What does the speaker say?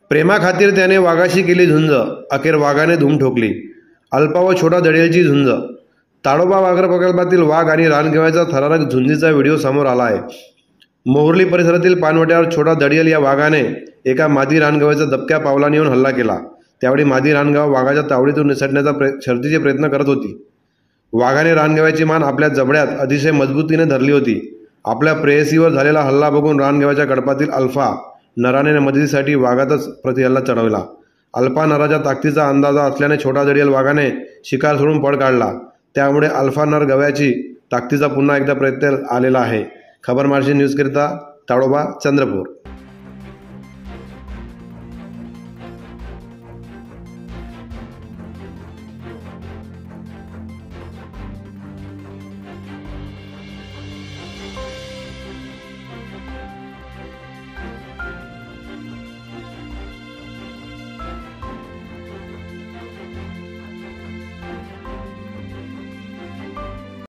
प्रेमाखातीर त्याने वाघाशी केली झुंज, अखेर वाघाने धूम ठोकली. अल्पा व छोटा दडियलची झुंज. ताडोबा व्याघ्र प्रकल्पातील वाघ आणि रानगव्याचा थरारक झुंजीचा व्हिडिओ समोर आला आहे. मोहर्ली परिसरातील पानवट्यावर छोटा दडियल या वाघाने एका मादी रानगव्याचा दबक्या पावलाने येऊन हल्ला केला. त्यावेळी मादी रानगवा वाघाच्या तावडीतून निसटण्याचा शर्थीचे प्रयत्न करत होती. वाघाने रानगव्याची मान आपल्या जबड्यात अतिशय मजबूतीने धरली होती. आपल्या प्रेयसीवर झालेला हल्ला बघून रानगव्याच्या कळपातील अल्फा नराने मदतीसाठी वाघातच प्रतिहल्ला चढवला. अल्फा नराच्या ताकदीचा अंदाजा असल्याने छोटा दडियल वाघाने शिकार सोडून पळ काढला. त्यामुळे अल्फा नर गव्याची ताकदीचा पुन्हा एकदा प्रयत्न आलेला आहे. खबर महाराष्ट्र न्यूजकरिता ताडोबा, चंद्रपूर.